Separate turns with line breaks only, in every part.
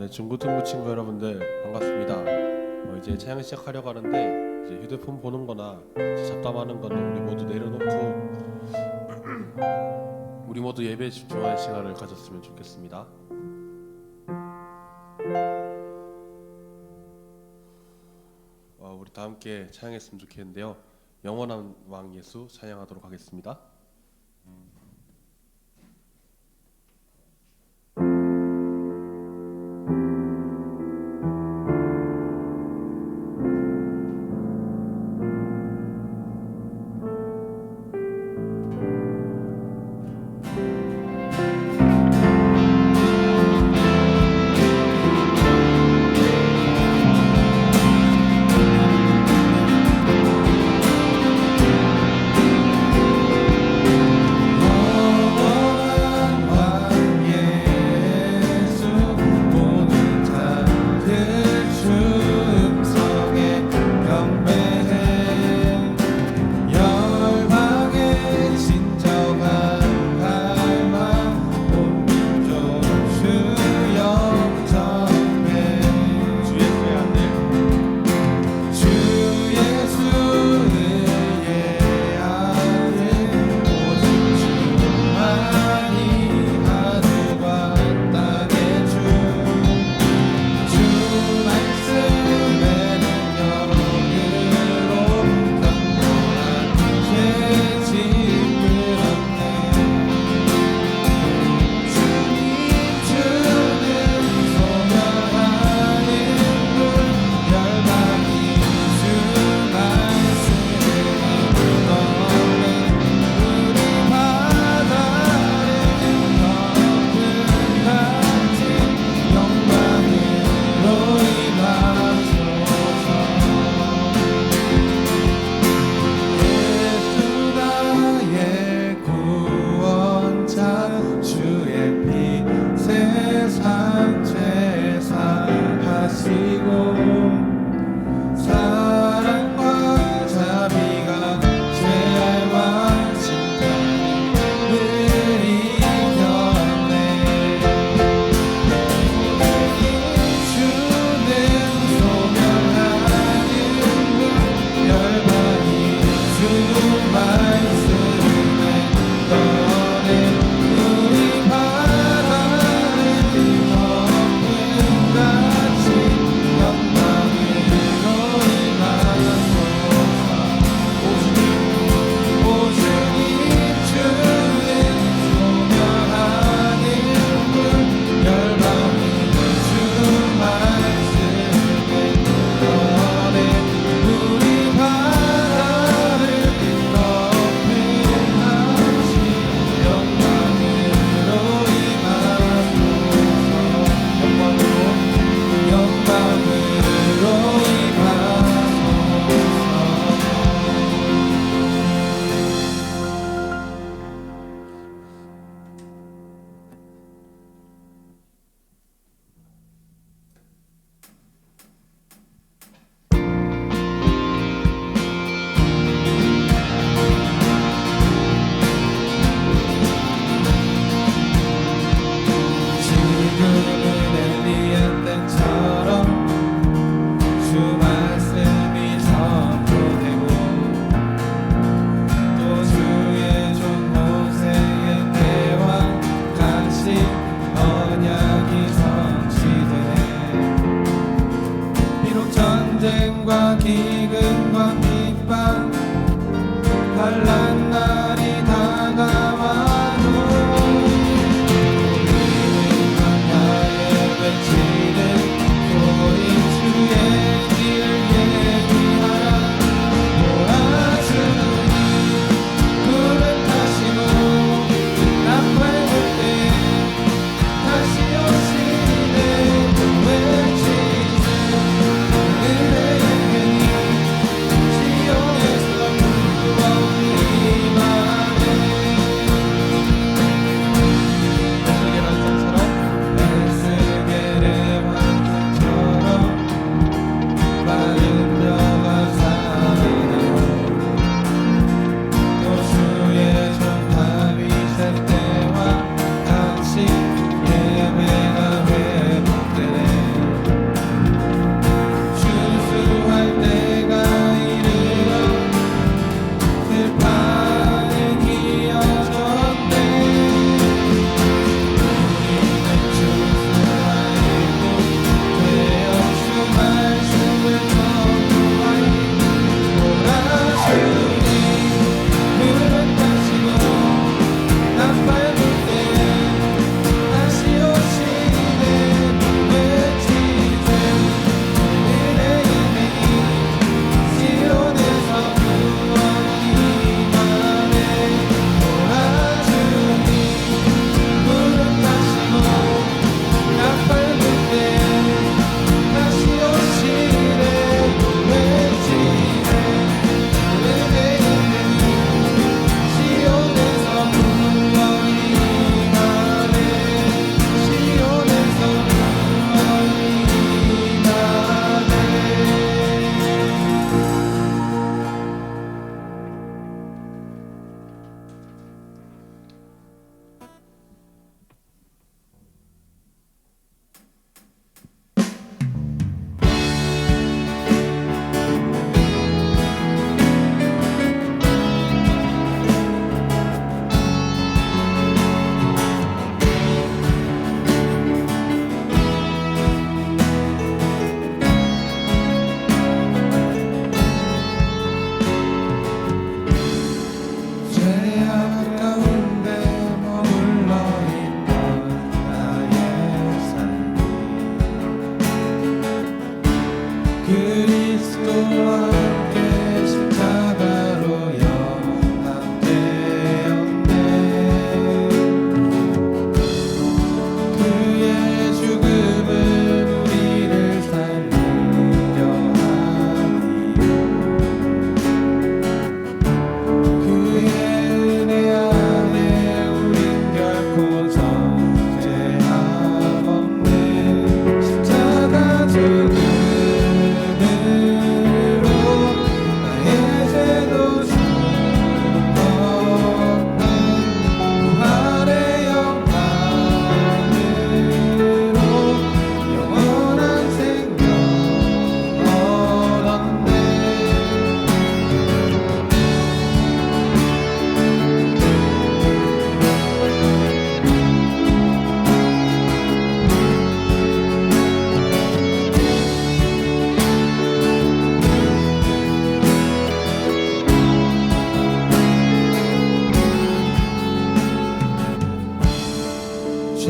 네, 중고등부 친구 여러분들 반갑습니다. 이제 찬양 시작하려고 하는데 이제 휴대폰 보는 거나 이제 잡담하는 거는 우리 모두 내려놓고 우리 모두 예배에 집중하는 시간을 가졌으면 좋겠습니다. 우리 다 함께 찬양했으면 좋겠는데요. 영원한 왕 예수 찬양하도록 하겠습니다.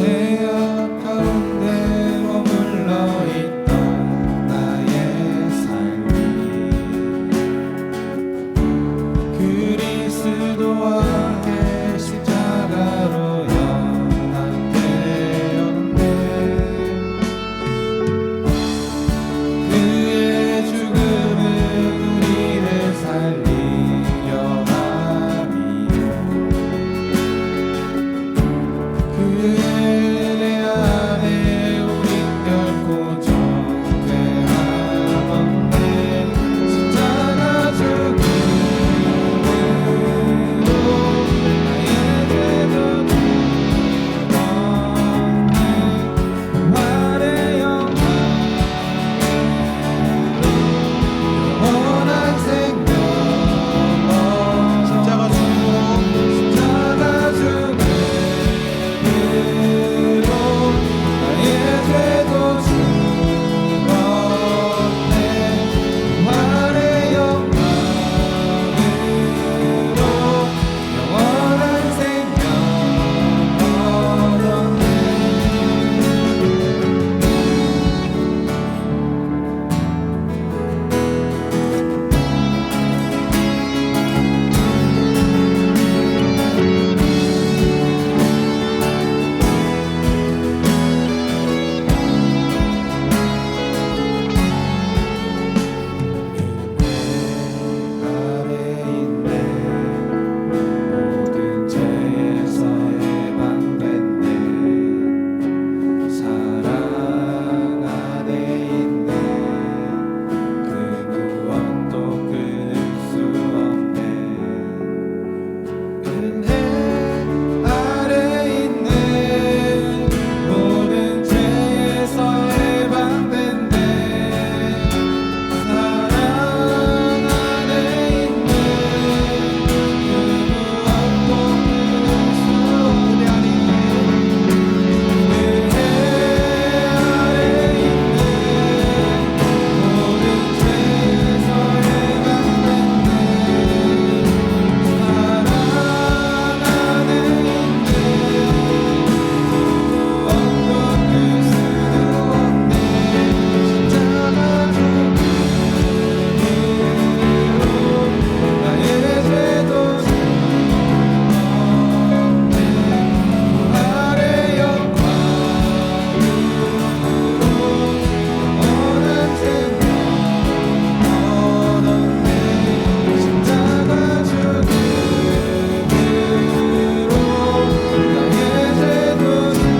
죄악 가운데 머물러 있던 나의 삶이 그리스도와 함께 십자가로 연합되었네. 그의 죽음은 우리를 살리려 함이요 그의 은혜 안에 우린 결코 정죄함 없네. 십자가 죽음으로 나의 죄도 죽었네. 부활의 영원한 생명
십자가 죽음으로
십자가 죽음으로 나의 죄도 죽었네. 부활의 영광으로 영원한 생명 얻었네. 아래 있네. 모든 죄에서 해방됐네. 사랑 안에 있네. 그 무엇도 끊을 수 없네. 은혜 아래 있네. 모든 죄에서 해방됐네. 사랑 안에 있네. 그 무엇도 끊을 수 없네. 은혜 아래 있네. 모든 죄에서 해방됐네. 사랑 안에 있네. 어떤 끝으로 없네. 십자가 죽음으로 나의 죄도 죽었네. 부활의 영광으로 영원한 생명 얻었네. 십자가 죽음으로 나의 죄도 죽었네.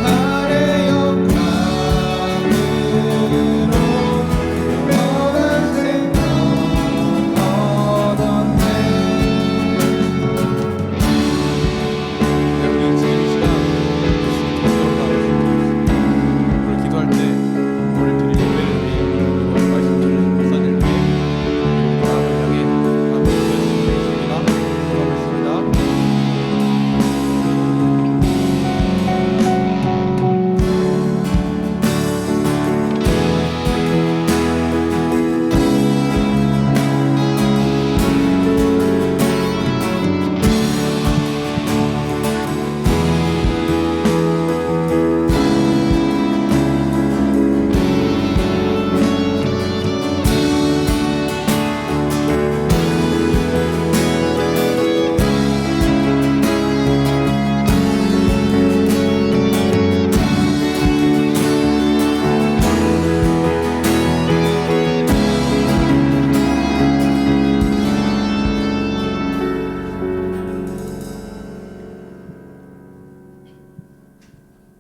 부활의 영광으로 영원한 생명 얻었네.
우리 지금 이 시간 오늘 기도할 때 오늘 드린 예배를 위해 그리고 말씀 들은 목사님을 위해 나를 향해 아멘 기도했습니다. 기도하겠습니다.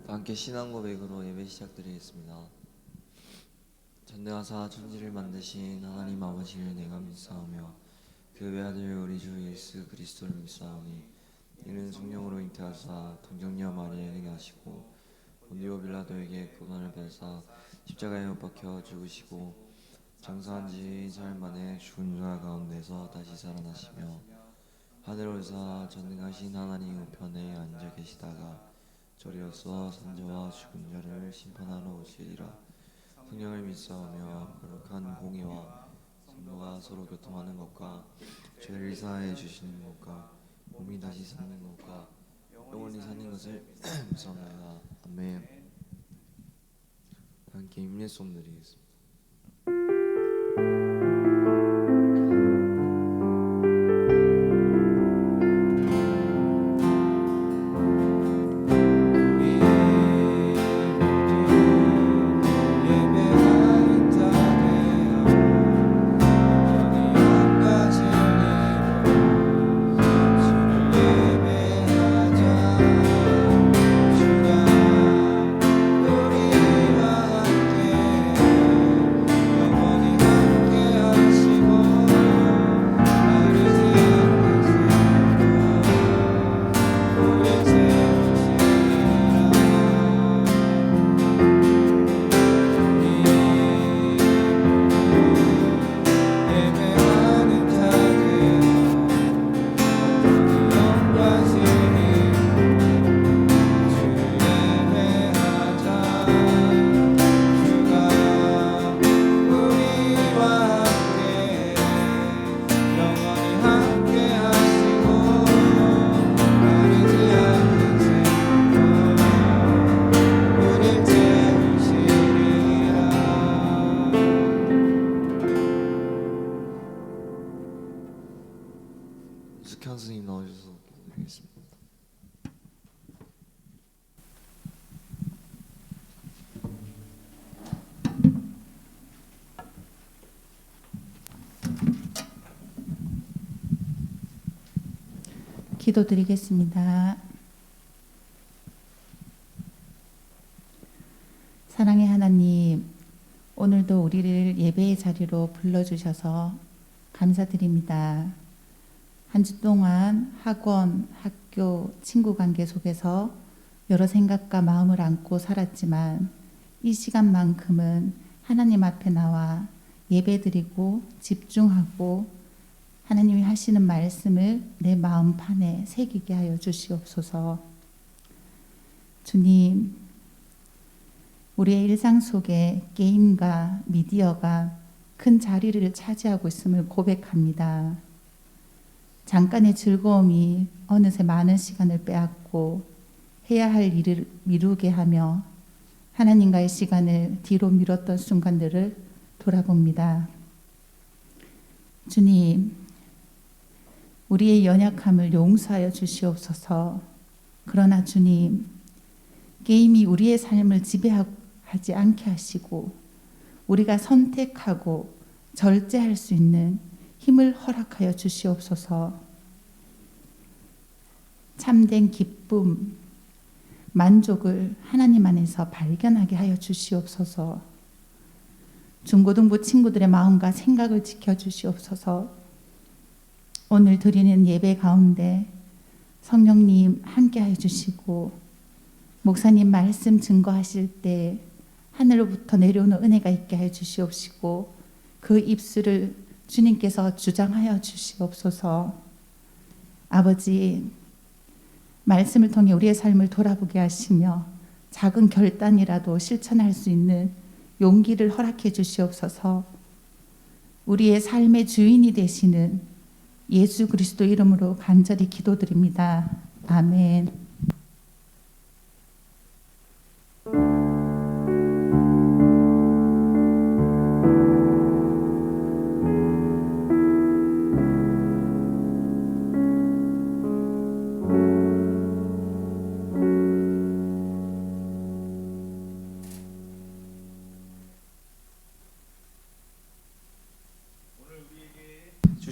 함께 신앙 고백으로 예배 시작드리겠습니다. 전능하사 천지를 만드신 하나님 아버지를 내가 믿사오며 그 외아들 우리 주 예수 그리스도를 믿사오니 이는 성령으로 잉태하사 동정녀 마리아에 행하시고 본디오 빌라도에게 고난을 받으사 십자가에 못 박혀 죽으시고 장사한 지 사흘 만에 죽은 자 가운데서 다시 살아나시며 하늘 올사 전능하신 하나님 우편에 앉아 계시다가 저리로서 산자와 죽은 자를 심판하러 오시리라. 성령을 믿사오며 거룩한 공의와 성도가 서로 교통하는 것과 죄를 사하여 주시는 것과 몸이 다시 사는 것과 영원히 사는 것을 믿사옵나이다. 아멘. 함께 임례송 드리겠습니다. 숙현 스님 나오셔서 기도드리겠습니다.
기도드리겠습니다. 사랑의 하나님, 오늘도 우리를 예배의 자리로 불러주셔서 감사드립니다. 한 주 동안 학원, 학교, 친구 관계 속에서 여러 생각과 마음을 안고 살았지만 이 시간만큼은 하나님 앞에 나와 예배드리고 집중하고 하나님이 하시는 말씀을 내 마음판에 새기게 하여 주시옵소서. 주님, 우리의 일상 속에 게임과 미디어가 큰 자리를 차지하고 있음을 고백합니다. 잠깐의 즐거움이 어느새 많은 시간을 빼앗고 해야 할 일을 미루게 하며 하나님과의 시간을 뒤로 미뤘던 순간들을 돌아봅니다. 주님, 우리의 연약함을 용서하여 주시옵소서. 그러나 주님, 게임이 우리의 삶을 지배하지 않게 하시고 우리가 선택하고 절제할 수 있는 힘을 허락하여 주시옵소서. 참된 기쁨, 만족을 하나님 안에서 발견하게 하여 주시옵소서. 중고등부 친구들의 마음과 생각을 지켜주시옵소서. 오늘 드리는 예배 가운데 성령님 함께하여 주시고 목사님 말씀 증거하실 때 하늘로부터 내려오는 은혜가 있게 해 주시옵시고 그 입술을 주님께서 주장하여 주시옵소서. 아버지, 말씀을 통해 우리의 삶을 돌아보게 하시며 작은 결단이라도 실천할 수 있는 용기를 허락해 주시옵소서. 우리의 삶의 주인이 되시는 예수 그리스도 이름으로 간절히 기도드립니다. 아멘.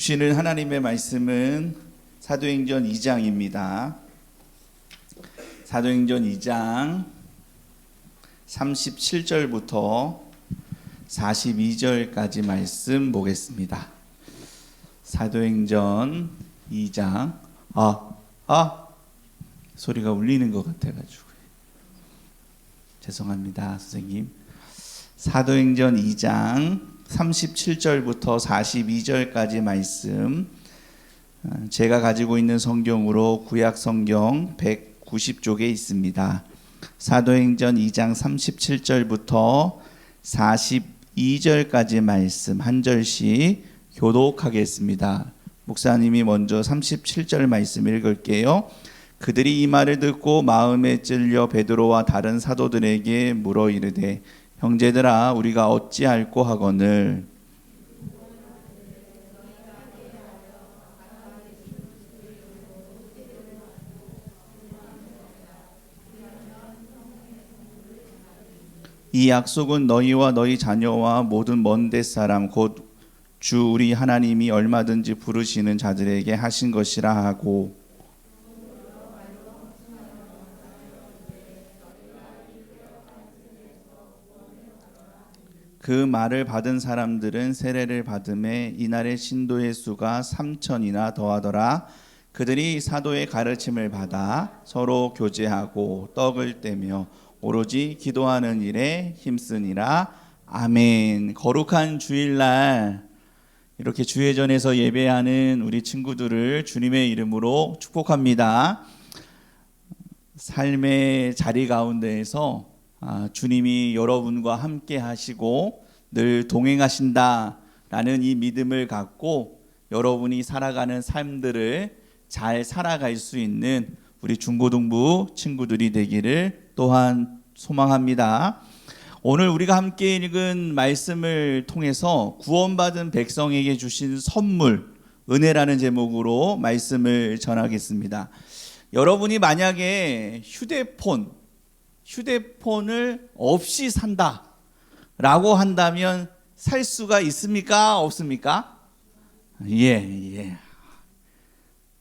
주시는 하나님의 말씀은 사도행전 2장입니다. 사도행전 2장 37절부터 42절까지 말씀 보겠습니다. 사도행전 2장 소리가 울리는 것 같아가지고 죄송합니다, 선생님. 사도행전 2장 37절부터 42절까지 말씀, 제가 가지고 있는 성경으로 구약 성경 190쪽에 있습니다. 사도행전 2장 37절부터 42절까지 말씀 한 절씩 교독하겠습니다. 목사님이 먼저 37절 말씀 읽을게요. 그들이 이 말을 듣고 마음에 찔려 베드로와 다른 사도들에게 물어 이르되 형제들아 우리가 어찌할꼬 하거늘. 이 약속은 너희와 너희 자녀와 모든 먼 데 사람 곧 주 우리 하나님이 얼마든지 부르시는 자들에게 하신 것이라 하고 그 말을 받은 사람들은 세례를 받음에 이날의 신도의 수가 3,000이나 더하더라. 그들이 사도의 가르침을 받아 서로 교제하고 떡을 떼며 오로지 기도하는 일에 힘쓰니라. 아멘. 거룩한 주일날 이렇게 주회전에서 예배하는 우리 친구들을 주님의 이름으로 축복합니다. 삶의 자리 가운데에서 주님이 여러분과 함께 하시고 늘 동행하신다라는 이 믿음을 갖고 여러분이 살아가는 삶들을 잘 살아갈 수 있는 우리 중고등부 친구들이 되기를 또한 소망합니다. 오늘 우리가 함께 읽은 말씀을 통해서 구원받은 백성에게 주신 선물, 은혜라는 제목으로 말씀을 전하겠습니다. 여러분이 만약에 휴대폰을 없이 산다라고 한다면 살 수가 있습니까? 없습니까? 예.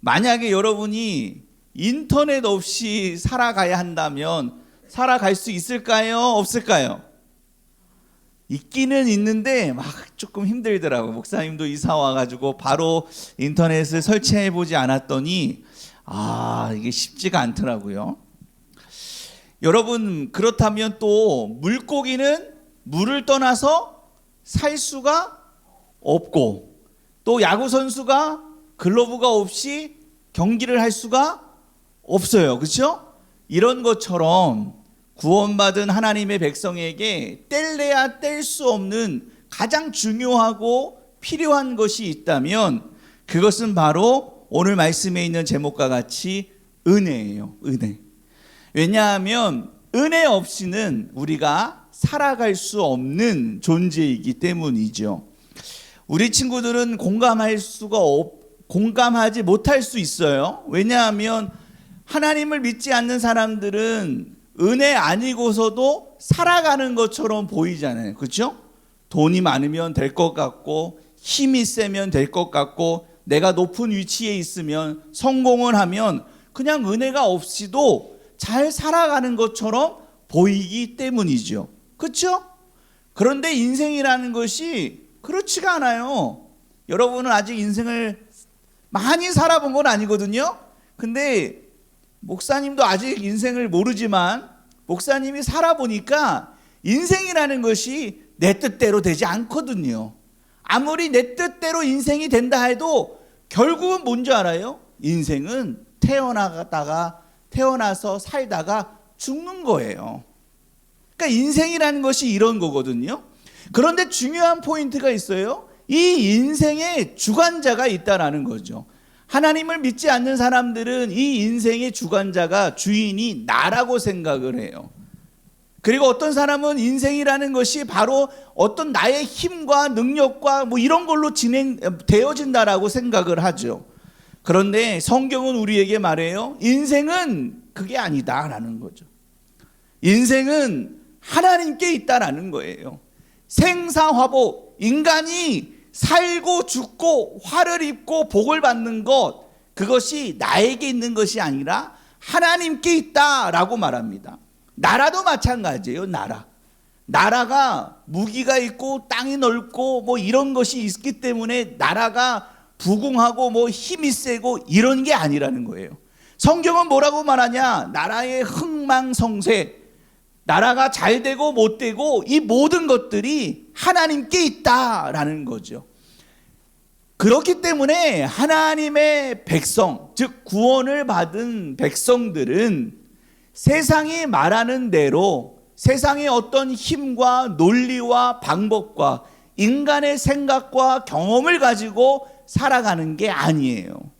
만약에 여러분이 인터넷 없이 살아가야 한다면 살아갈 수 있을까요? 없을까요? 있기는 있는데 막 조금 힘들더라고요. 목사님도 이사 와가지고 바로 인터넷을 설치해보지 않았더니 이게 쉽지가 않더라고요. 여러분 그렇다면 또 물고기는 물을 떠나서 살 수가 없고 또 야구 선수가 글러브가 없이 경기를 할 수가 없어요. 그렇죠? 이런 것처럼 구원받은 하나님의 백성에게 뗄래야 뗄 수 없는 가장 중요하고 필요한 것이 있다면 그것은 바로 오늘 말씀에 있는 제목과 같이 은혜예요. 은혜. 왜냐하면 은혜 없이는 우리가 살아갈 수 없는 존재이기 때문이죠. 우리 친구들은 공감하지 못할 수 있어요. 왜냐하면 하나님을 믿지 않는 사람들은 은혜 아니고서도 살아가는 것처럼 보이잖아요. 그렇죠? 돈이 많으면 될 것 같고 힘이 세면 될 것 같고 내가 높은 위치에 있으면 성공을 하면 그냥 은혜가 없이도 잘 살아가는 것처럼 보이기 때문이죠. 그렇죠? 그런데 인생이라는 것이 그렇지가 않아요. 여러분은 아직 인생을 많이 살아본 건 아니거든요. 근데 목사님도 아직 인생을 모르지만 목사님이 살아보니까 인생이라는 것이 내 뜻대로 되지 않거든요. 아무리 내 뜻대로 인생이 된다 해도 결국은 뭔지 알아요? 인생은 태어나서 살다가 죽는 거예요. 그러니까 인생이라는 것이 이런 거거든요. 그런데 중요한 포인트가 있어요. 이 인생의 주관자가 있다라는 거죠. 하나님을 믿지 않는 사람들은 이 인생의 주관자가 주인이 나라고 생각을 해요. 그리고 어떤 사람은 인생이라는 것이 바로 어떤 나의 힘과 능력과 이런 걸로 진행되어진다라고 생각을 하죠. 그런데 성경은 우리에게 말해요. 인생은 그게 아니다라는 거죠. 인생은 하나님께 있다라는 거예요. 생사화복, 인간이 살고 죽고 화를 입고 복을 받는 것, 그것이 나에게 있는 것이 아니라 하나님께 있다라고 말합니다. 나라도 마찬가지예요. 나라가 무기가 있고 땅이 넓고 이런 것이 있기 때문에 나라가 부궁하고 힘이 세고 이런 게 아니라는 거예요. 성경은 뭐라고 말하냐? 나라의 흥망성쇠, 나라가 잘 되고 못 되고 이 모든 것들이 하나님께 있다라는 거죠. 그렇기 때문에 하나님의 백성, 즉 구원을 받은 백성들은 세상이 말하는 대로 세상의 어떤 힘과 논리와 방법과 인간의 생각과 경험을 가지고 살아가는 게 아니에요.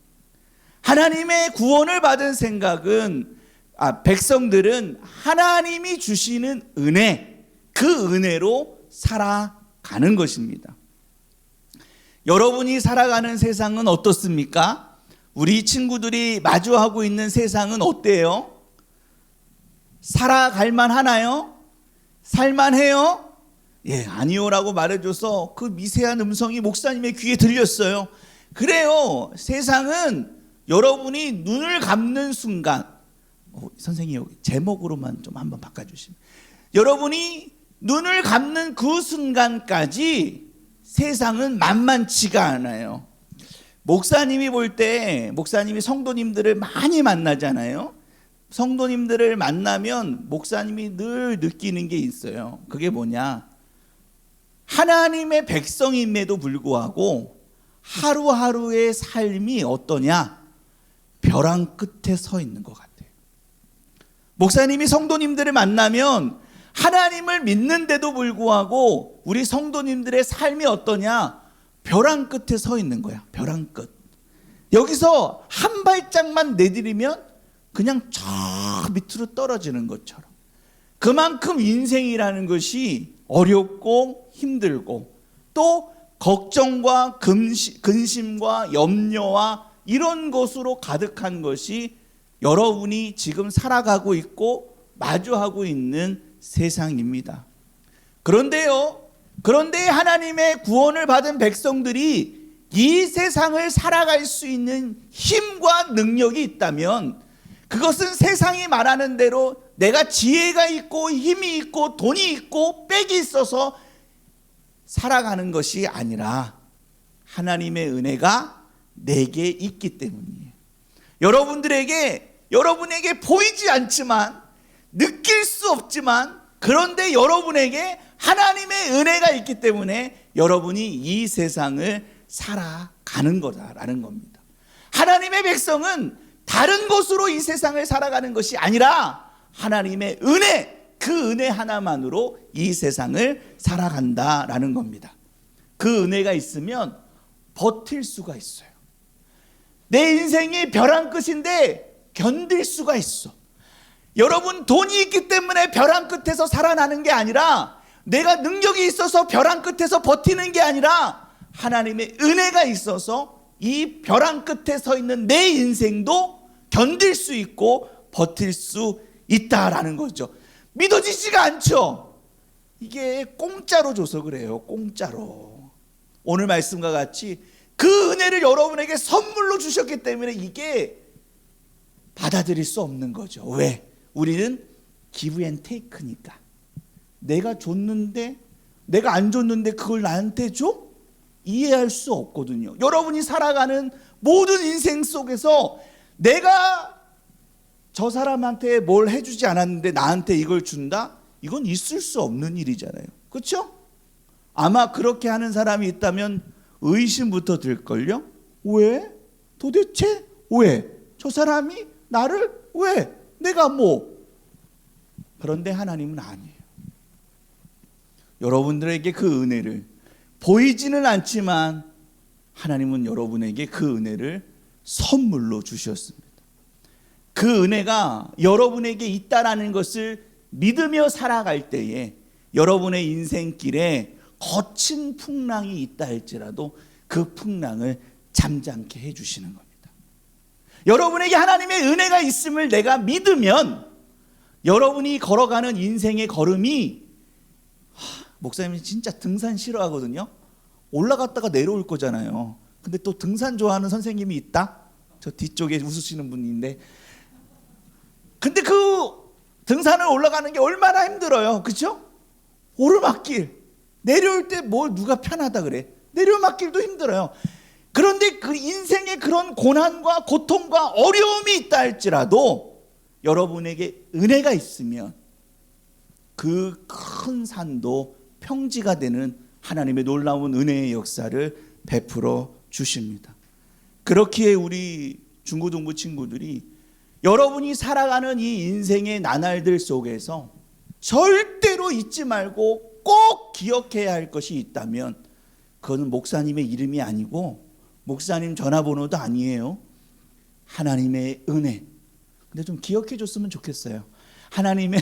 하나님의 구원을 받은 생각은 백성들은 하나님이 주시는 은혜, 그 은혜로 살아가는 것입니다. 여러분이 살아가는 세상은 어떻습니까? 우리 친구들이 마주하고 있는 세상은 어때요? 살아갈 만하나요? 살만해요? 예, 아니요라고 말해줘서 그 미세한 음성이 목사님의 귀에 들렸어요. 그래요. 세상은 여러분이 눈을 감는 순간, 선생님 여기 제목으로만 좀 한번 바꿔주시면, 여러분이 눈을 감는 그 순간까지 세상은 만만치가 않아요. 목사님이 볼 때, 목사님이 성도님들을 많이 만나잖아요. 성도님들을 만나면 목사님이 늘 느끼는 게 있어요. 그게 뭐냐? 하나님의 백성임에도 불구하고 하루하루의 삶이 어떠냐? 벼랑 끝에 서 있는 것 같아요. 목사님이 성도님들을 만나면 하나님을 믿는데도 불구하고 우리 성도님들의 삶이 어떠냐? 벼랑 끝에 서 있는 거야. 벼랑 끝. 여기서 한 발짝만 내디디면 그냥 저 밑으로 떨어지는 것처럼. 그만큼 인생이라는 것이 어렵고 힘들고 또 걱정과 근심과 염려와 이런 것으로 가득한 것이 여러분이 지금 살아가고 있고 마주하고 있는 세상입니다. 그런데 하나님의 구원을 받은 백성들이 이 세상을 살아갈 수 있는 힘과 능력이 있다면 그것은 세상이 말하는 대로 내가 지혜가 있고 힘이 있고 돈이 있고 빽이 있어서 살아가는 것이 아니라 하나님의 은혜가 내게 있기 때문이에요. 여러분에게 보이지 않지만 느낄 수 없지만 그런데 여러분에게 하나님의 은혜가 있기 때문에 여러분이 이 세상을 살아가는 거다라는 겁니다. 하나님의 백성은 다른 것으로 이 세상을 살아가는 것이 아니라 하나님의 은혜, 그 은혜 하나만으로 이 세상을 살아간다라는 겁니다. 그 은혜가 있으면 버틸 수가 있어요. 내 인생이 벼랑 끝인데 견딜 수가 있어. 여러분, 돈이 있기 때문에 벼랑 끝에서 살아나는 게 아니라 내가 능력이 있어서 벼랑 끝에서 버티는 게 아니라 하나님의 은혜가 있어서 이 벼랑 끝에 서 있는 내 인생도 견딜 수 있고 버틸 수 있다라는 거죠. 믿어지지가 않죠. 이게 공짜로 줘서 그래요. 공짜로. 오늘 말씀과 같이 그 은혜를 여러분에게 선물로 주셨기 때문에 이게 받아들일 수 없는 거죠. 왜? 우리는 give and take니까. 내가 줬는데 내가 안 줬는데 그걸 나한테 줘? 이해할 수 없거든요. 여러분이 살아가는 모든 인생 속에서 내가 저 사람한테 뭘 해주지 않았는데 나한테 이걸 준다? 이건 있을 수 없는 일이잖아요. 그렇죠? 아마 그렇게 하는 사람이 있다면 의심부터 들걸요? 왜? 도대체 왜? 저 사람이 나를 왜? 내가 뭐? 그런데 하나님은 아니에요. 여러분들에게 그 은혜를 보이지는 않지만 하나님은 여러분에게 그 은혜를 선물로 주셨습니다. 그 은혜가 여러분에게 있다라는 것을 믿으며 살아갈 때에 여러분의 인생길에 거친 풍랑이 있다 할지라도 그 풍랑을 잠잠케 해주시는 겁니다. 여러분에게 하나님의 은혜가 있음을 내가 믿으면 여러분이 걸어가는 인생의 걸음이, 목사님이 진짜 등산 싫어하거든요. 올라갔다가 내려올 거잖아요. 근데 또 등산 좋아하는 선생님이 있다? 저 뒤쪽에 웃으시는 분인데, 근데 그 등산을 올라가는 게 얼마나 힘들어요. 그렇죠? 오르막길 내려올 때 뭐 누가 편하다 그래? 내려막길도 힘들어요. 그런데 그 인생의 그런 고난과 고통과 어려움이 있다 할지라도 여러분에게 은혜가 있으면 그 큰 산도 평지가 되는 하나님의 놀라운 은혜의 역사를 베풀어 주십니다. 그렇기에 우리 중고등부 친구들이 여러분이 살아가는 이 인생의 나날들 속에서 절대로 잊지 말고 꼭 기억해야 할 것이 있다면 그거는 목사님의 이름이 아니고 목사님 전화번호도 아니에요. 하나님의 은혜. 근데 좀 기억해 줬으면 좋겠어요. 하나님의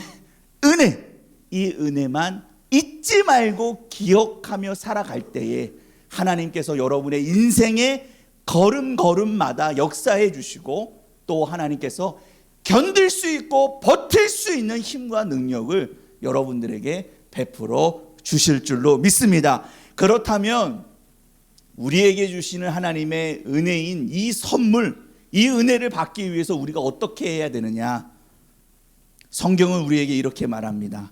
은혜. 이 은혜만 잊지 말고 기억하며 살아갈 때에 하나님께서 여러분의 인생의 걸음걸음마다 역사해 주시고 또 하나님께서 견딜 수 있고 버틸 수 있는 힘과 능력을 여러분들에게 베풀어 주실 줄로 믿습니다. 그렇다면 우리에게 주시는 하나님의 은혜인 이 선물, 이 은혜를 받기 위해서 우리가 어떻게 해야 되느냐? 성경은 우리에게 이렇게 말합니다.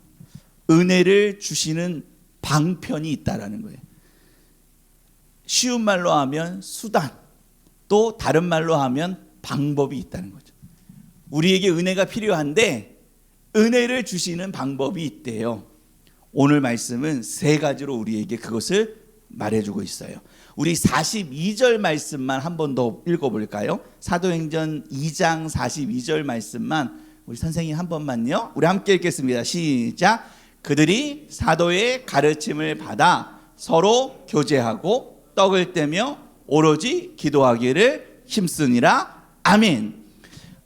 은혜를 주시는 방편이 있다라는 거예요. 쉬운 말로 하면 수단, 또 다른 말로 하면 방법이 있다는 거죠. 우리에게 은혜가 필요한데 은혜를 주시는 방법이 있대요. 오늘 말씀은 세 가지로 우리에게 그것을 말해주고 있어요. 우리 42절 말씀만 한 번 더 읽어볼까요? 사도행전 2장 42절 말씀만 우리 선생님 한 번만요. 우리 함께 읽겠습니다. 시작. 그들이 사도의 가르침을 받아 서로 교제하고 떡을 떼며 오로지 기도하기를 힘쓰니라. 아멘.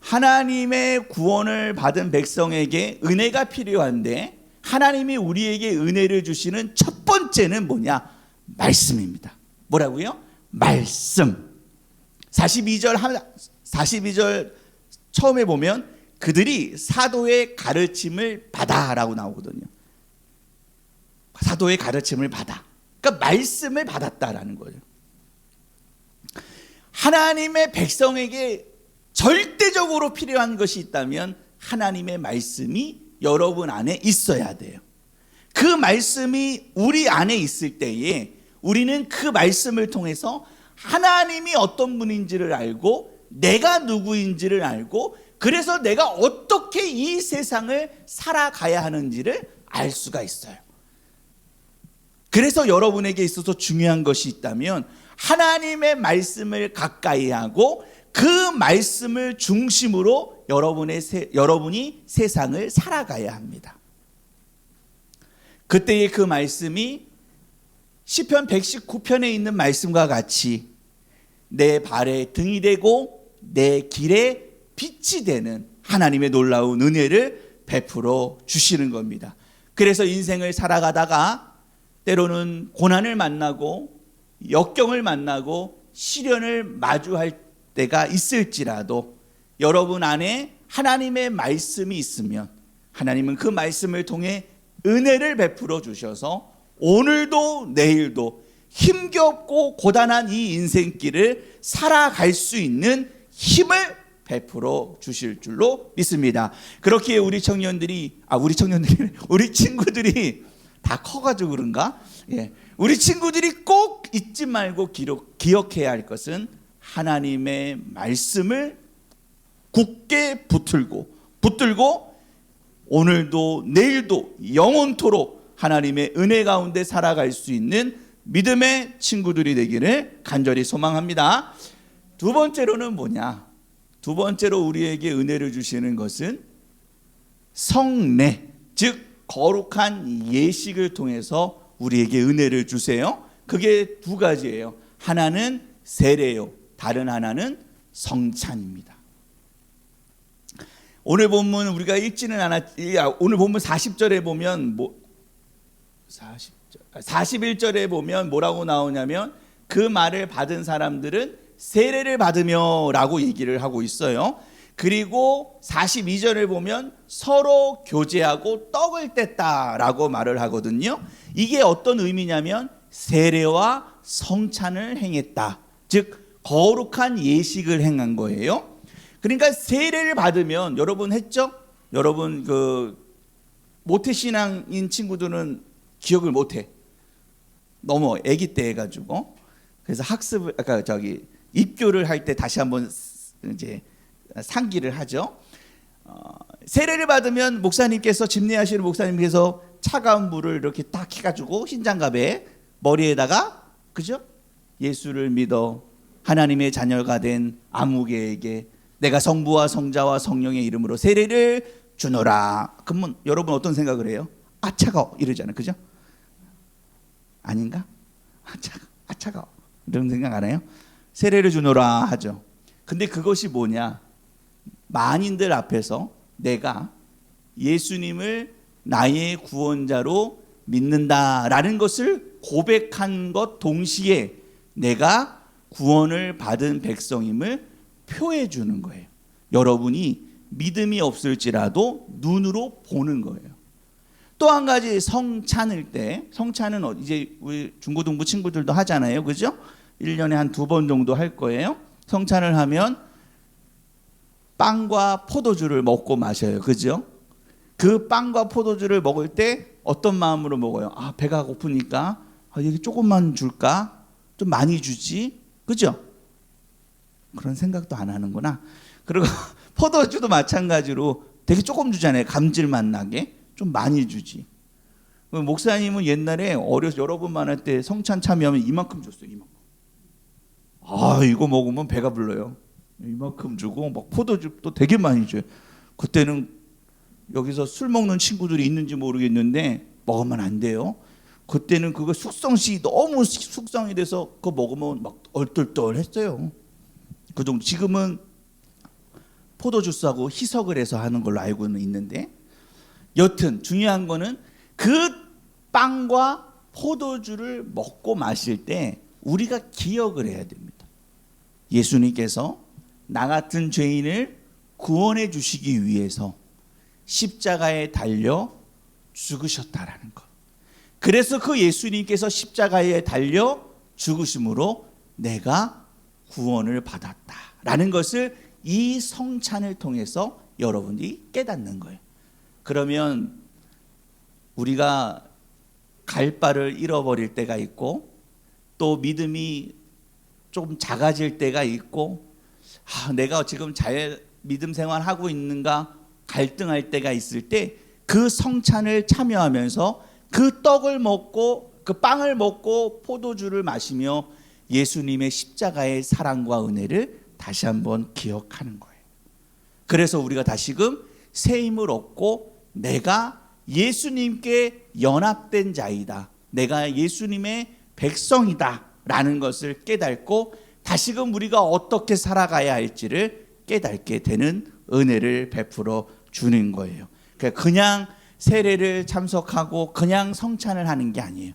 하나님의 구원을 받은 백성에게 은혜가 필요한데 하나님이 우리에게 은혜를 주시는 첫 번째는 뭐냐? 말씀입니다. 뭐라고요? 말씀. 42절 처음에 보면 그들이 사도의 가르침을 받아라고 나오거든요. 사도의 가르침을 받아. 그러니까 말씀을 받았다라는 거예요. 하나님의 백성에게 절대적으로 필요한 것이 있다면 하나님의 말씀이 여러분 안에 있어야 돼요. 그 말씀이 우리 안에 있을 때에 우리는 그 말씀을 통해서 하나님이 어떤 분인지를 알고 내가 누구인지를 알고 그래서 내가 어떻게 이 세상을 살아가야 하는지를 알 수가 있어요. 그래서 여러분에게 있어서 중요한 것이 있다면 하나님의 말씀을 가까이 하고 그 말씀을 중심으로 여러분이 세상을 살아가야 합니다. 그때의 그 말씀이 시편 119편에 있는 말씀과 같이 내 발에 등이 되고 내 길에 빛이 되는 하나님의 놀라운 은혜를 베풀어 주시는 겁니다. 그래서 인생을 살아가다가 때로는 고난을 만나고 역경을 만나고 시련을 마주할 때가 있을지라도 여러분 안에 하나님의 말씀이 있으면 하나님은 그 말씀을 통해 은혜를 베풀어 주셔서 오늘도 내일도 힘겹고 고단한 이 인생길을 살아갈 수 있는 힘을 베풀어 주실 줄로 믿습니다. 그렇기에 우리 친구들이 다 커가지고 그런가? 예. 우리 친구들이 꼭 잊지 말고 기억해야 할 것은 하나님의 말씀을 굳게 붙들고 오늘도 내일도 영원토록 하나님의 은혜 가운데 살아갈 수 있는 믿음의 친구들이 되기를 간절히 소망합니다. 두 번째로는 뭐냐? 두 번째로 우리에게 은혜를 주시는 것은 성례, 즉 거룩한 예식을 통해서 우리에게 은혜를 주세요. 그게 두 가지예요. 하나는 세례요, 다른 하나는 성찬입니다. 오늘 본문 우리가 읽지는 오늘 본문 40절에 보면 41절에 보면 뭐라고 나오냐면 그 말을 받은 사람들은 세례를 받으며 라고 얘기를 하고 있어요. 그리고 42절을 보면 서로 교제하고 떡을 뗐다라고 말을 하거든요. 이게 어떤 의미냐면 세례와 성찬을 행했다. 즉 거룩한 예식을 행한 거예요. 그러니까 세례를 받으면 여러분 했죠? 여러분 그 모태신앙인 친구들은 기억을 못해. 너무 아기 때 해가지고 그래서 학습을 입교를 할 때 다시 한번 이제 상기를 하죠. 세례를 받으면 목사님께서 집례하시는 목사님께서 차가운 물을 이렇게 딱 해가지고 흰장갑에 머리에다가 그죠? 예수를 믿어 하나님의 자녀가 된 아무개에게 내가 성부와 성자와 성령의 이름으로 세례를 주노라. 그러면 여러분 어떤 생각을 해요? 아 차가워 이러잖아요, 그죠? 아닌가? 아 차가워 이런 생각 안 해요? 세례를 주노라 하죠. 근데 그것이 뭐냐? 만인들 앞에서 내가 예수님을 나의 구원자로 믿는다라는 것을 고백한 것 동시에 내가 구원을 받은 백성임을 표해 주는 거예요. 여러분이 믿음이 없을지라도 눈으로 보는 거예요. 또 한 가지 성찬일 때, 성찬은 이제 우리 중고등부 친구들도 하잖아요. 그죠? 1년에 한 2번 정도 할 거예요. 성찬을 하면 빵과 포도주를 먹고 마셔요. 그죠? 그 빵과 포도주를 먹을 때 어떤 마음으로 먹어요? 아, 배가 고프니까 여기 조금만 줄까? 좀 많이 주지? 그죠? 그런 생각도 안 하는구나. 그리고 포도주도 마찬가지로 되게 조금 주잖아요. 감질맛 나게. 좀 많이 주지. 목사님은 옛날에 어려서 여러분 만날 때 성찬 참여하면 이만큼 줬어요. 이만큼. 아, 이거 먹으면 배가 불러요. 이만큼 주고 막 포도주도 되게 많이 줘요. 그때는 여기서 술 먹는 친구들이 있는지 모르겠는데 먹으면 안 돼요. 그때는 그거 숙성시 너무 숙성이 돼서 그거 먹으면 막 얼떨떨했어요. 그 정도. 지금은 포도주스하고 희석을 해서 하는 걸로 알고는 있는데, 여튼 중요한 거는 그 빵과 포도주를 먹고 마실 때 우리가 기억을 해야 됩니다. 예수님께서 나 같은 죄인을 구원해 주시기 위해서 십자가에 달려 죽으셨다라는 것. 그래서 그 예수님께서 십자가에 달려 죽으심으로 내가 구원을 받았다라는 것을 이 성찬을 통해서 여러분이 깨닫는 거예요. 그러면 우리가 갈 바를 잃어버릴 때가 있고 또 믿음이 좀 작아질 때가 있고 내가 지금 잘 믿음 생활하고 있는가 갈등할 때가 있을 때 그 성찬을 참여하면서 그 떡을 먹고 그 빵을 먹고 포도주를 마시며 예수님의 십자가의 사랑과 은혜를 다시 한번 기억하는 거예요. 그래서 우리가 다시금 새 힘을 얻고 내가 예수님께 연합된 자이다. 내가 예수님의 백성이다. 라는 것을 깨닫고 다시금 우리가 어떻게 살아가야 할지를 깨닫게 되는 은혜를 베풀어 주는 거예요. 그냥 세례를 참석하고 그냥 성찬을 하는 게 아니에요.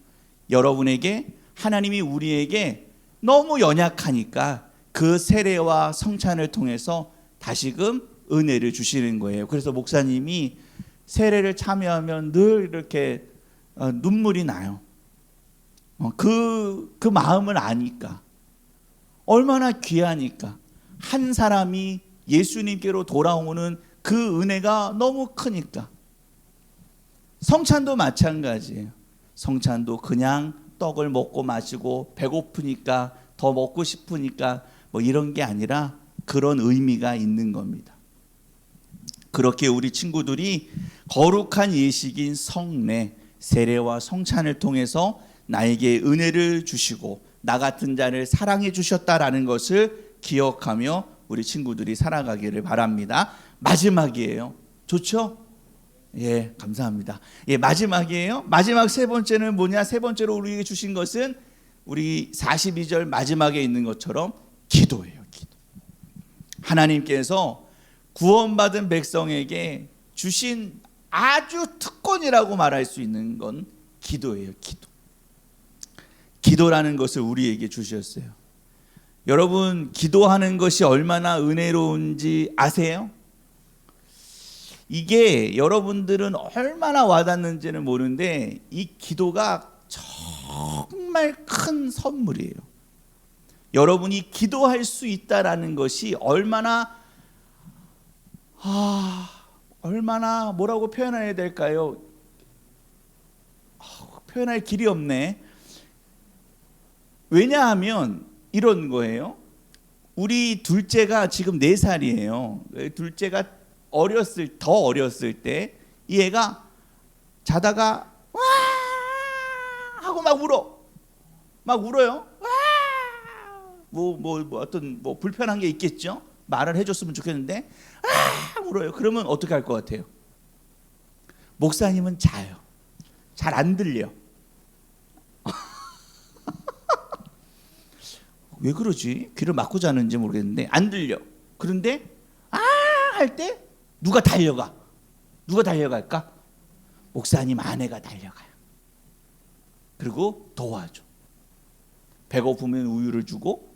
여러분에게 하나님이 우리에게 너무 연약하니까 그 세례와 성찬을 통해서 다시금 은혜를 주시는 거예요. 그래서 목사님이 세례를 참여하면 늘 이렇게 눈물이 나요. 그 마음을 아니까. 얼마나 귀하니까. 한 사람이 예수님께로 돌아오는 그 은혜가 너무 크니까. 성찬도 마찬가지예요. 성찬도 그냥 떡을 먹고 마시고 배고프니까 더 먹고 싶으니까 뭐 이런 게 아니라 그런 의미가 있는 겁니다. 그렇게 우리 친구들이 거룩한 예식인 성례, 세례와 성찬을 통해서 나에게 은혜를 주시고 나 같은 자를 사랑해 주셨다라는 것을 기억하며 우리 친구들이 살아가기를 바랍니다. 마지막이에요. 좋죠? 예, 감사합니다. 예, 마지막이에요. 마지막 세 번째는 뭐냐? 세 번째로 우리에게 주신 것은 우리 42절 마지막에 있는 것처럼 기도예요. 기도. 하나님께서 구원받은 백성에게 주신 아주 특권이라고 말할 수 있는 건 기도예요. 기도. 기도라는 것을 우리에게 주셨어요. 여러분, 기도하는 것이 얼마나 은혜로운지 아세요? 이게 여러분들은 얼마나 와닿는지는 모르는데 이 기도가 정말 큰 선물이에요. 여러분이 기도할 수 있다라는 것이 얼마나 뭐라고 표현해야 될까요? 표현할 길이 없네. 왜냐하면 이런 거예요. 우리 둘째가 지금 4살이에요. 둘째가 더 어렸을 때 이 애가 자다가 와 하고 막 울어요. 와 어떤 불편한 게 있겠죠. 말을 해줬으면 좋겠는데 울어요. 그러면 어떻게 할 것 같아요? 목사님은 자요. 잘 안 들려. 왜 그러지? 귀를 막고 자는지 모르겠는데 안 들려. 그런데 아 할 때 누가 달려가? 누가 달려갈까? 목사님 아내가 달려가요. 그리고 도와줘. 배고프면 우유를 주고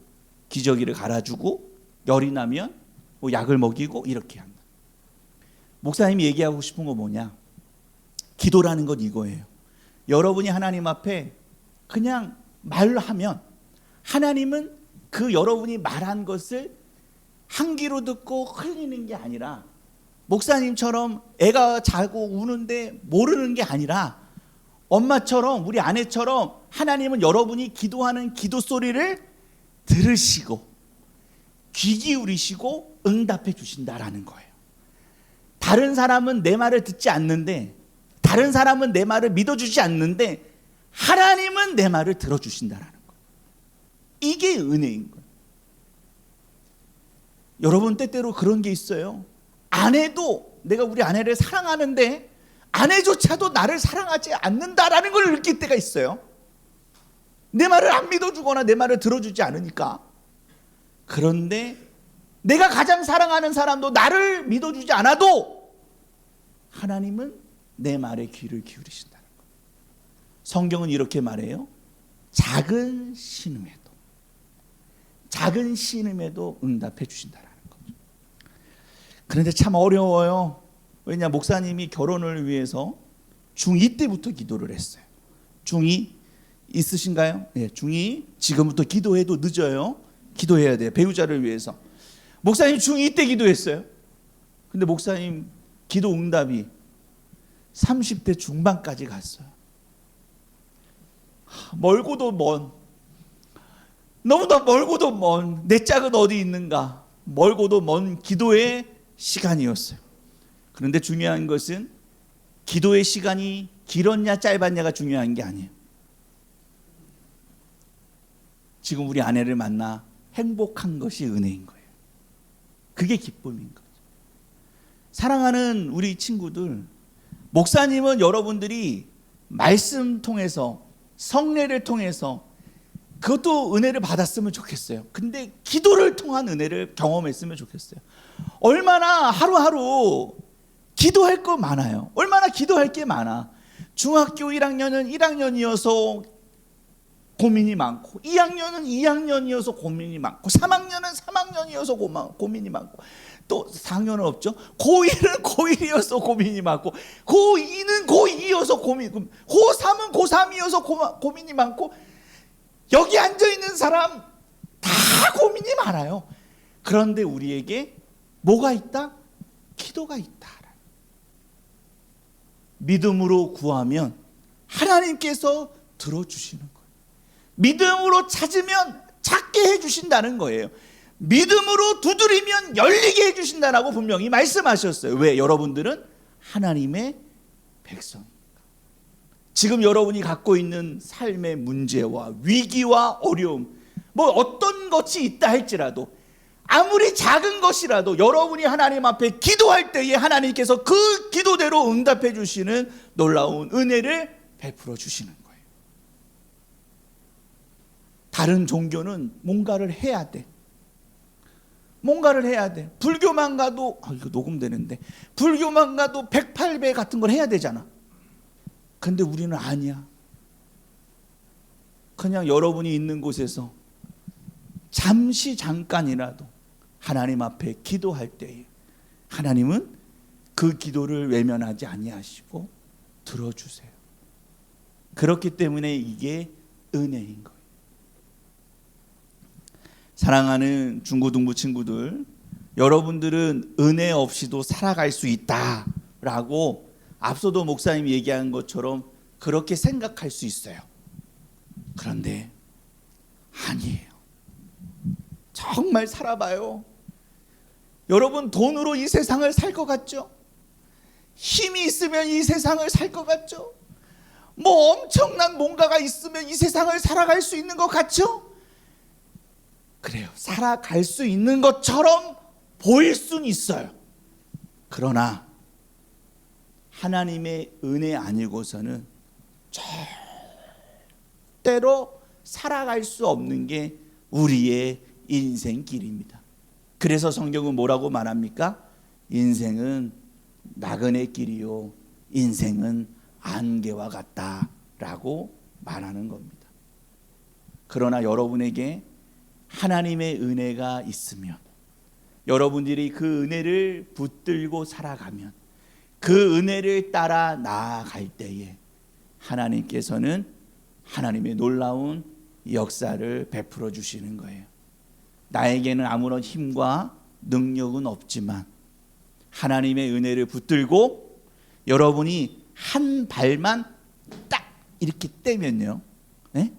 기저귀를 갈아주고 열이 나면 뭐 약을 먹이고 이렇게 한다. 목사님이 얘기하고 싶은 거 뭐냐? 기도라는 건 이거예요. 여러분이 하나님 앞에 그냥 말로 하면 하나님은 그 여러분이 말한 것을 한 귀로 듣고 흘리는 게 아니라 목사님처럼 애가 자고 우는데 모르는 게 아니라 엄마처럼 우리 아내처럼 하나님은 여러분이 기도하는 기도 소리를 들으시고 귀 기울이시고 응답해 주신다라는 거예요. 다른 사람은 내 말을 듣지 않는데, 다른 사람은 내 말을 믿어주지 않는데 하나님은 내 말을 들어주신다라는 거예요. 이게 은혜인 거예요. 여러분 때때로 그런 게 있어요. 아내도 내가 우리 아내를 사랑하는데 아내조차도 나를 사랑하지 않는다라는 걸 느낄 때가 있어요. 내 말을 안 믿어주거나 내 말을 들어주지 않으니까. 그런데 내가 가장 사랑하는 사람도 나를 믿어주지 않아도 하나님은 내 말에 귀를 기울이신다는 거예요. 성경은 이렇게 말해요. 작은 신음에도 응답해 주신다는 거죠. 그런데 참 어려워요. 왜냐, 목사님이 결혼을 위해서 중2 때부터 기도를 했어요. 중2 있으신가요? 네, 중2 지금부터 기도해도 늦어요. 기도해야 돼요. 배우자를 위해서. 목사님 중2 때 기도했어요. 근데 목사님 기도 응답이 30대 중반까지 갔어요. 멀고도 먼, 너무나 멀고도 먼 내 짝은 어디 있는가, 멀고도 먼 기도의 시간이었어요. 그런데 중요한 것은 기도의 시간이 길었냐 짧았냐가 중요한 게 아니에요. 지금 우리 아내를 만나 행복한 것이 은혜인 거예요. 그게 기쁨인 거죠. 사랑하는 우리 친구들, 목사님은 여러분들이 말씀 통해서, 성례를 통해서 그것도 은혜를 받았으면 좋겠어요. 근데 기도를 통한 은혜를 경험했으면 좋겠어요. 얼마나 하루하루 기도할 거 많아요. 얼마나 기도할 게 많아. 중학교 1학년은 1학년이어서 고민이 많고, 2학년은 2학년이어서 고민이 많고, 3학년은 3학년이어서 고민이 많고, 또 4학년은 없죠. 고1은 고1이어서 고민이 많고, 고2는 고2이어서 고3은 고3이어서 고민이 많고, 여기 앉아있는 사람 다 고민이 많아요. 그런데 우리에게 뭐가 있다? 기도가 있다. 믿음으로 구하면 하나님께서 들어주시는 거예요. 믿음으로 찾으면 찾게 해주신다는 거예요. 믿음으로 두드리면 열리게 해주신다라고 분명히 말씀하셨어요. 왜? 여러분들은 하나님의 백성이니까. 지금 여러분이 갖고 있는 삶의 문제와 위기와 어려움, 뭐 어떤 것이 있다 할지라도, 아무리 작은 것이라도 여러분이 하나님 앞에 기도할 때에 하나님께서 그 기도대로 응답해 주시는 놀라운 은혜를 베풀어 주시는 거예요. 다른 종교는 뭔가를 해야 돼. 뭔가를 해야 돼. 불교만 가도, 이거 녹음되는데, 불교만 가도 108배 같은 걸 해야 되잖아. 근데 우리는 아니야. 그냥 여러분이 있는 곳에서 잠깐이라도 하나님 앞에 기도할 때에 하나님은 그 기도를 외면하지 아니하시고 들어주세요. 그렇기 때문에 이게 은혜인 거예요. 사랑하는 중고등부 친구들, 여러분들은 은혜 없이도 살아갈 수 있다라고 앞서도 목사님이 얘기한 것처럼 그렇게 생각할 수 있어요. 그런데 아니에요. 정말 살아봐요. 여러분, 돈으로 이 세상을 살 것 같죠? 힘이 있으면 이 세상을 살 것 같죠? 뭐 엄청난 뭔가가 있으면 이 세상을 살아갈 수 있는 것 같죠? 그래요. 살아갈 수 있는 것처럼 보일 수는 있어요. 그러나 하나님의 은혜 아니고서는 절대로 살아갈 수 없는 게 우리의 인생길입니다. 그래서 성경은 뭐라고 말합니까? 인생은 나그네 길이요 인생은 안개와 같다라고 말하는 겁니다. 그러나 여러분에게 하나님의 은혜가 있으면, 여러분들이 그 은혜를 붙들고 살아가면, 그 은혜를 따라 나아갈 때에 하나님께서는 하나님의 놀라운 역사를 베풀어 주시는 거예요. 나에게는 아무런 힘과 능력은 없지만 하나님의 은혜를 붙들고 여러분이 한 발만 딱 이렇게 떼면요, 네?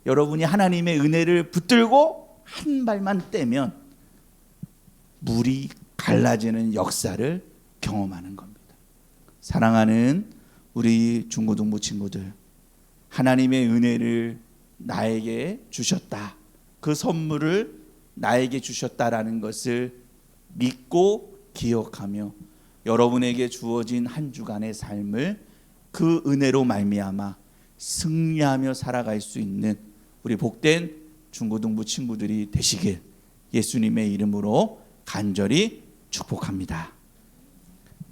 여러분이 하나님의 은혜를 붙들고 한 발만 떼면 물이 갈라지는 역사를 경험하는 겁니다. 사랑하는 우리 중고등부 친구들, 하나님의 은혜를 나에게 주셨다, 그 선물을 나에게 주셨다라는 것을 믿고 기억하며 여러분에게 주어진 한 주간의 삶을 그 은혜로 말미암아 승리하며 살아갈 수 있는 우리 복된 중고등부 친구들이 되시길 예수님의 이름으로 간절히 축복합니다.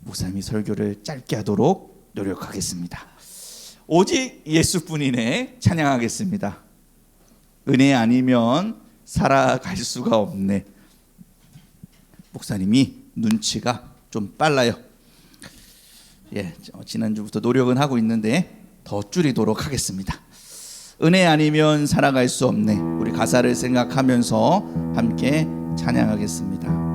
목사님이 설교를 짧게 하도록 노력하겠습니다. 오직 예수뿐이네 찬양하겠습니다. 은혜 아니면 살아갈 수가 없네. 목사님이 눈치가 좀 빨라요. 지난주부터 노력은 하고 있는데 더 줄이도록 하겠습니다. 은혜 아니면 살아갈 수 없네. 우리 가사를 생각하면서 함께 찬양하겠습니다.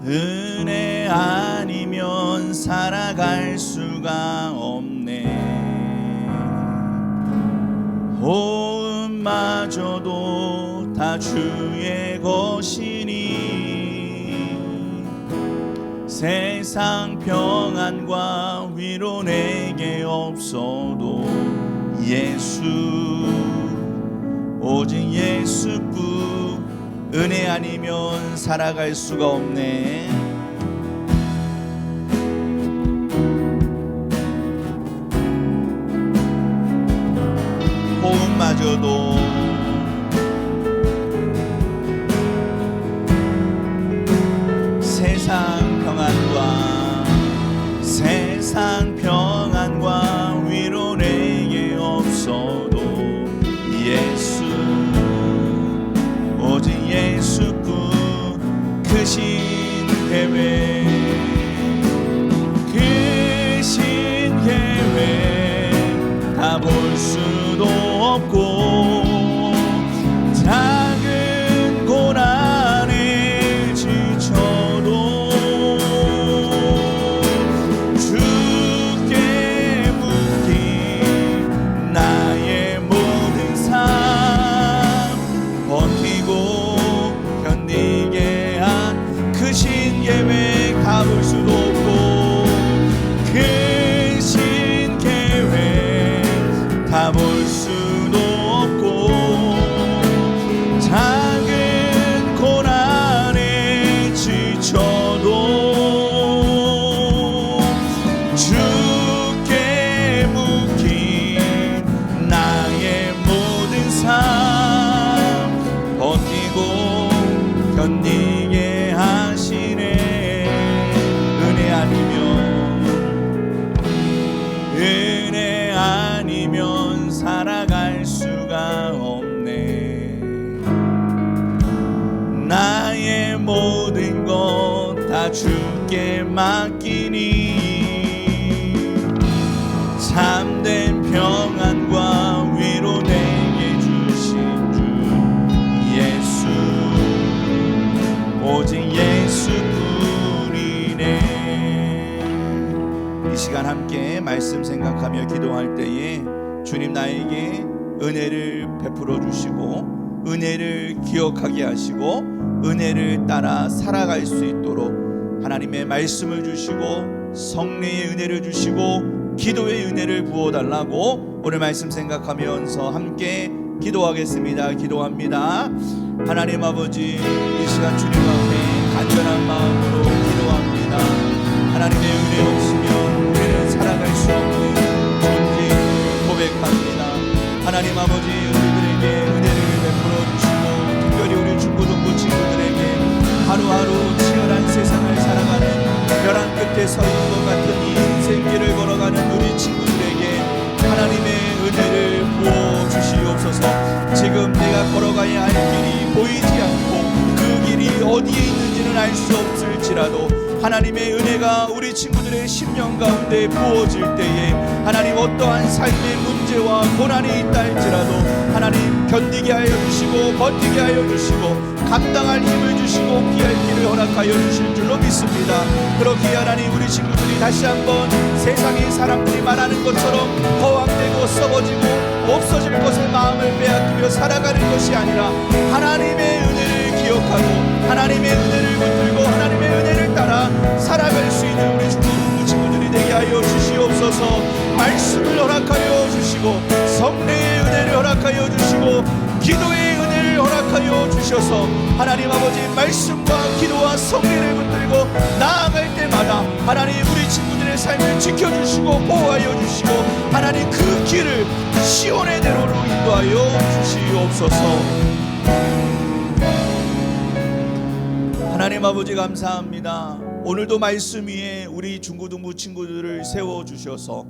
은혜 아니면 살아갈 수가 없네. 호흡마저도 다 주의 것이니 세상 평안과 위로 내게 없어도 예수, 오직 예수뿐. 은혜 아니면 살아갈 수가 없네. 호흡마저도 세상 평안과 위로 내게 없어도 예수, 오직 예수뿐. 크신 계획 다 볼 수도 없고 작은 고난에 지쳐도 주께 묻기 나의 모든 삶 버티고 견디게 한 크신 계획 다 볼 수도 없고 크신 계획 다 볼 수도 없고 작은 고난에 지쳐도 주께 묵힌 나의 모든 삶 버티고 견디게 하시네. 은혜 아니면 살아갈 수가 없네. 나의 모든 것 다 주께 맡기니 참된 평안과 위로 내게 주신 주 예수, 오직 예수뿐이네. 이 시간 함께 말씀 생각하며 기도할 때에 주님 나에게 은혜를 베풀어 주시고 은혜를 기억하게 하시고 은혜를 따라 살아갈 수 있도록 하나님의 말씀을 주시고 성령의 은혜를 주시고 기도의 은혜를 부어달라고 오늘 말씀 생각하면서 함께 기도하겠습니다. 기도합니다. 하나님 아버지, 이 시간 주님 앞에 간절한 마음으로 기도합니다. 하나님의 은혜 없으면 우리는 살아갈 수 없는 존재 고백합니다. 하나님 아버지, 우리들에게 은혜를 베풀어 주시고 특별히 우리 중고등부 친구들에게 하루하루 치열한 세상을 살아가는 벼랑 끝에 서 있는 것 같은 이 인생길을 걸어가는 우리 친구들에게 하나님의 은혜를 부어 주시옵소서. 지금 내가 걸어가야 할 길이 보이지 않고 그 길이 어디에 있는지는 알 수 없을지라도 하나님의 은혜가 우리 친구들의 심령 가운데 부어질 때에 하나님 어떠한 삶의 문제와 고난이 있다 할지라도 하나님 견디게 하여 주시고 버티게 하여 주시고 감당할 힘을 주시고 피할 길을 허락하여 주실 줄로 믿습니다. 그렇게 하나님 우리 친구들이 다시 한번 세상의 사람들이 말하는 것처럼 허황되고 썩어지고 없어질 것에 마음을 빼앗기며 살아가는 것이 아니라 하나님의 은혜를 기억하고 하나님의 은혜를 붙들고 하나님의 은혜를 따라 살아갈 수 있는 우리 중고등부 친구들이 되게 하여 주시옵소서. 말씀을 허락하여 주시고 성령의 은혜를 허락하여 주시고 기도의 은혜를 허락하여 주셔서 하나님 아버지 말씀과 기도와 성령을 붙들고 나아갈 때마다 하나님 우리 친구들의 삶을 지켜주시고 보호하여 주시고 하나님 그 길을 시온의 대로로 인도하여 주시옵소서. 하나님 아버지 감사합니다. 오늘도 말씀 위에 우리 중고등부 친구들을 세워주셔서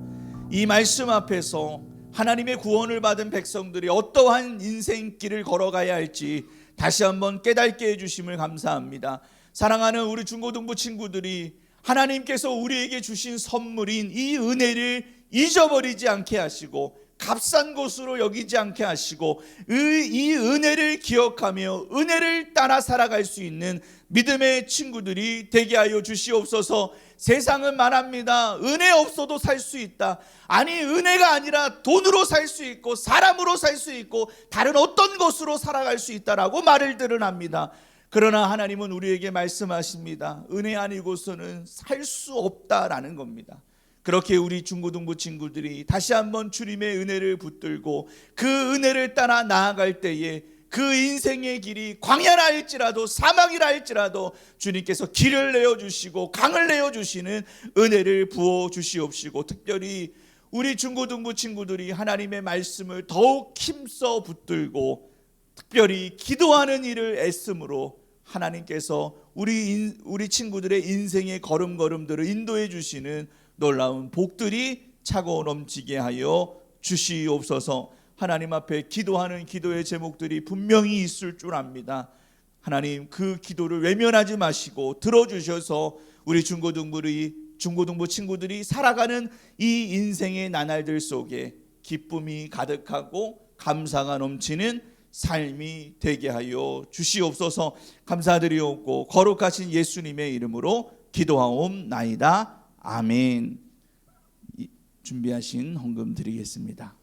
이 말씀 앞에서 하나님의 구원을 받은 백성들이 어떠한 인생길을 걸어가야 할지 다시 한번 깨닫게 해주심을 감사합니다. 사랑하는 우리 중고등부 친구들이 하나님께서 우리에게 주신 선물인 이 은혜를 잊어버리지 않게 하시고 값싼 것으로 여기지 않게 하시고 이 은혜를 기억하며 은혜를 따라 살아갈 수 있는 믿음의 친구들이 되게 하여 주시옵소서. 세상은 말합니다. 은혜 없어도 살 수 있다. 아니 은혜가 아니라 돈으로 살 수 있고 사람으로 살 수 있고 다른 어떤 것으로 살아갈 수 있다라고 말을 드러납니다. 그러나 하나님은 우리에게 말씀하십니다. 은혜 아니고서는 살 수 없다라는 겁니다. 그렇게 우리 중고등부 친구들이 다시 한번 주님의 은혜를 붙들고 그 은혜를 따라 나아갈 때에 그 인생의 길이 광야라 할지라도 사막이라 할지라도 주님께서 길을 내어주시고 강을 내어주시는 은혜를 부어주시옵시고 특별히 우리 중고등부 친구들이 하나님의 말씀을 더욱 힘써 붙들고 특별히 기도하는 일을 애씀으로 하나님께서 우리 친구들의 인생의 걸음걸음들을 인도해 주시는 놀라운 복들이 차고 넘치게 하여 주시옵소서. 하나님 앞에 기도하는 기도의 제목들이 분명히 있을 줄 압니다. 하나님 그 기도를 외면하지 마시고 들어주셔서 우리 중고등부 친구들이 살아가는 이 인생의 나날들 속에 기쁨이 가득하고 감사가 넘치는 삶이 되게 하여 주시옵소서. 감사드리옵고 거룩하신 예수님의 이름으로 기도하옵나이다. 아멘. 준비하신 헌금 드리겠습니다.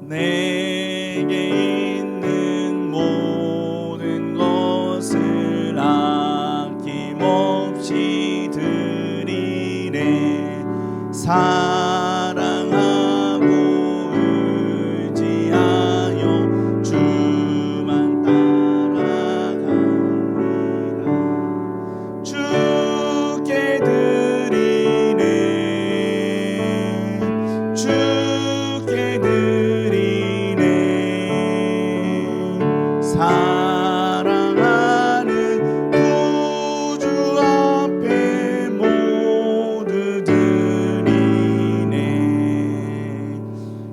내게 있는 모든 것을 아낌없이 드리네. 사랑하고 의지하여 주만 따라가리라. 주께 드리네. 주께 드리네. 사랑하는 구주 앞에 모두 드리네.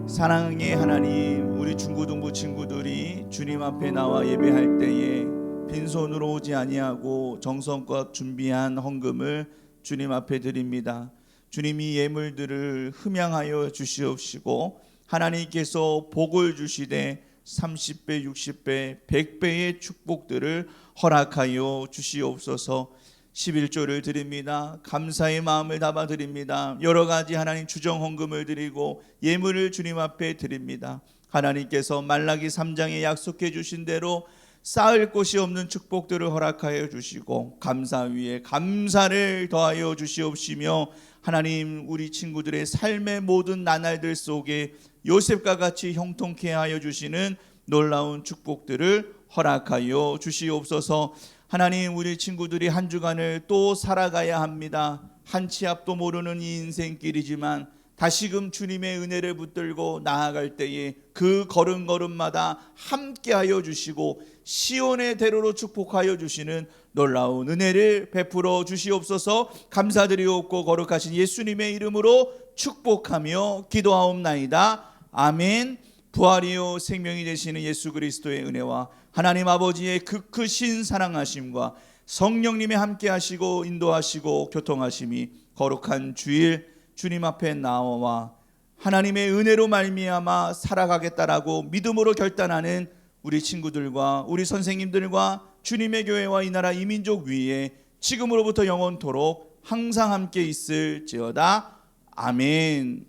사랑의 하나님, 우리 중고등부 친구들이 주님 앞에 나와 예배할 때에 빈손으로 오지 아니하고 정성껏 준비한 헌금을 주님 앞에 드립니다. 주님이 예물들을 흠양하여 주시옵시고 하나님께서 복을 주시되 30배, 60배, 100배의 축복들을 허락하여 주시옵소서. 11조를 드립니다. 감사의 마음을 담아 드립니다. 여러 가지 하나님 주정 헌금을 드리고 예물을 주님 앞에 드립니다. 하나님께서 말라기 3장에 약속해 주신 대로 쌓을 곳이 없는 축복들을 허락하여 주시고 감사 위에 감사를 더하여 주시옵시며 하나님 우리 친구들의 삶의 모든 나날들 속에 요셉과 같이 형통케 하여 주시는 놀라운 축복들을 허락하여 주시옵소서. 하나님 우리 친구들이 한 주간을 또 살아가야 합니다. 한 치 앞도 모르는 이 인생길이지만 다시금 주님의 은혜를 붙들고 나아갈 때에 그 걸음걸음마다 함께하여 주시고 시온의 대로로 축복하여 주시는 놀라운 은혜를 베풀어 주시옵소서. 감사드리옵고 거룩하신 예수님의 이름으로 축복하며 기도하옵나이다. 아멘. 부활이요 생명이 되시는 예수 그리스도의 은혜와 하나님 아버지의 그 크신 사랑하심과 성령님의 함께하시고 인도하시고 교통하심이 거룩한 주일 주님 앞에 나와 하나님의 은혜로 말미암아 살아가겠다라고 믿음으로 결단하는 우리 친구들과 우리 선생님들과 주님의 교회와 이 나라 이 민족 위에 지금으로부터 영원토록 항상 함께 있을지어다. 아멘.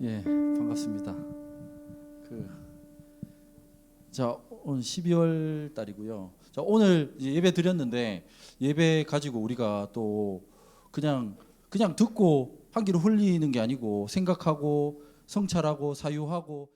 예, 반갑습니다. 자, 오늘 12월 달이고요. 자, 오늘 이제 예배 드렸는데 예배 가지고 우리가 또 그냥 듣고 한 귀로 흘리는 게 아니고 생각하고 성찰하고 사유하고